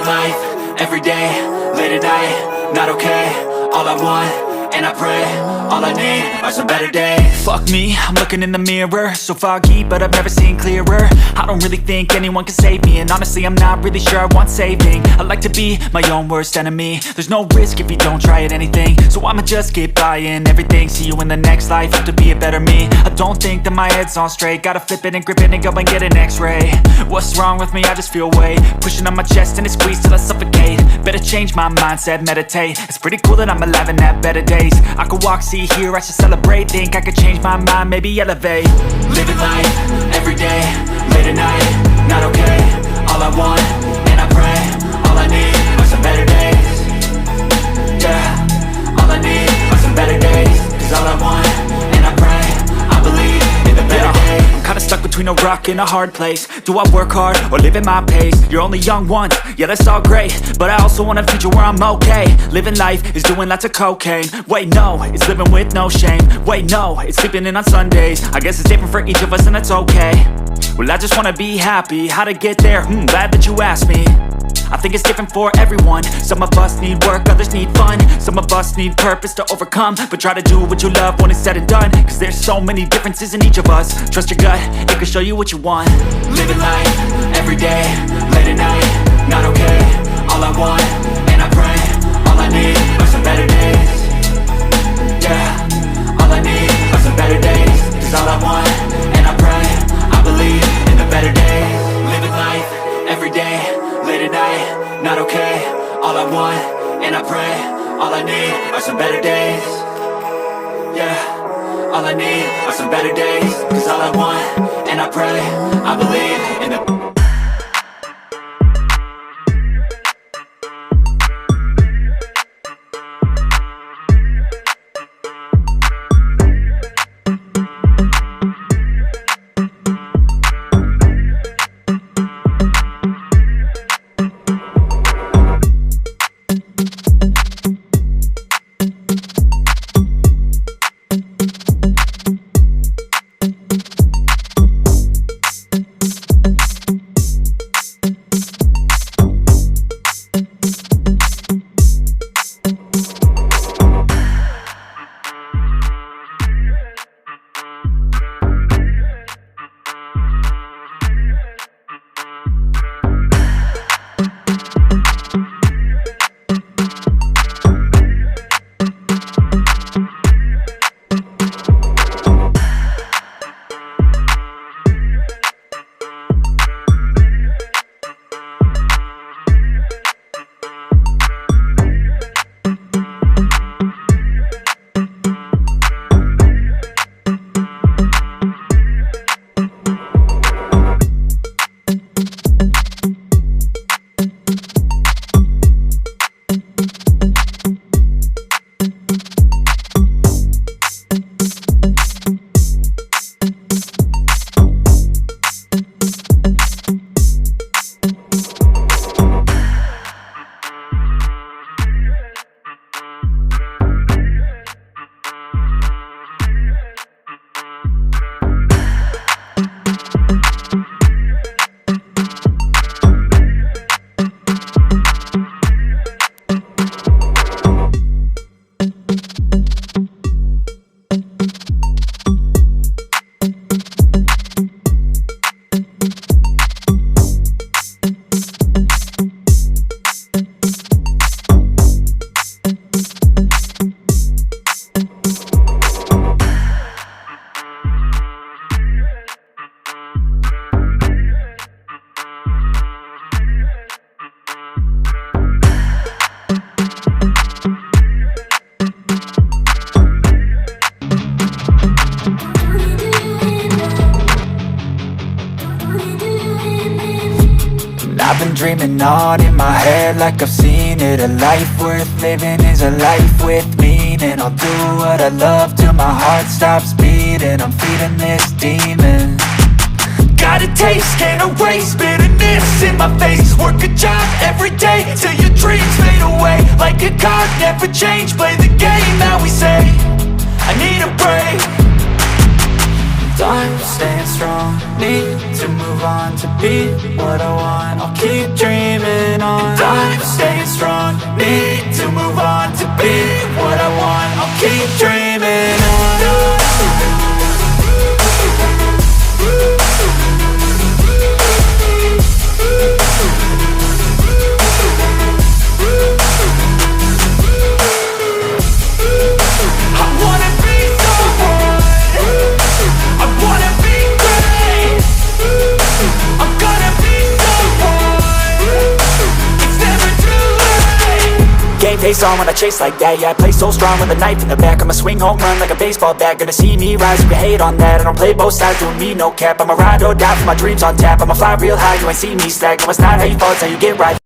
Living life, everyday, late at night, not okay. All I want, and I pray, all I need are some better days. Fuck me, I'm looking in the mirror, so foggy, but I've never seen clearer. I don't really think anyone can save me, and honestly I'm not really sure I want saving. I like to be my own worst enemy. There's no risk if you don't try at anything, so I'ma just keep buying everything. See you in the next life, have to be a better me. I don't think that my head's on straight, gotta flip it and grip it and go and get an x-ray. What's wrong with me? I just feel weight pushing on my chest and it squeezes till I suffocate. Better change my mindset, meditate. It's pretty cool that I'm alive and have better days. I could walk, see, hear, I should celebrate. Think I could change my mind, maybe elevate. Living life, everyday, late at night, not okay. All I want, and I pray, all I need are some better days. Yeah, all I need are some better days. Cause all I want, and I pray, I believe in the better days. I'm kinda stuck between a rock and a hard place. Do I work hard or live at my pace? You're only young once, yeah that's all great, but I also want a future where I'm okay. Living life is doing lots of cocaine. Wait no, it's living with no shame. Wait no, it's sleeping in on Sundays. I guess it's different for each of us and that's okay. Well I just wanna be happy, how to get there? Glad that you asked me. I think it's different for everyone. Some of us need work, others need fun. Some of us need purpose to overcome. But try to do what you love when it's said and done. Cause there's so many differences in each of us. Trust your gut, it can show you what you want. Living life, everyday, late at night, not okay. All I want, and I pray, all I need are some better days. Yeah, all I need are some better days. Cause all I want, and I pray, I believe in the better days. Living life, everyday, late at night, not okay. All I want, and I pray, all I need are some better days. Yeah, all I need are some better days. Cause all I want, and I pray, I believe in the I've been dreaming on in my head like I've seen it. A life worth living is a life with meaning. I'll do what I love till my heart stops beating. I'm feeding this demon. Got a taste, can't erase bitterness in my face. Work a job every day till your dreams fade away. Like a card, never change, play the game that we say. I need a break. I'm staying strong, need to move on to be what I want. I'll keep dreaming on. game face on when I chase like that. Yeah, I play so strong with a knife in the back. I'ma swing home run like a baseball bat. Gonna see me rise, you can hate on that. I don't play both sides, doing me no cap. I'ma ride or die for my dreams on tap. I'ma fly real high, you ain't see me slack. No, it's not how you fall, it's how you get right.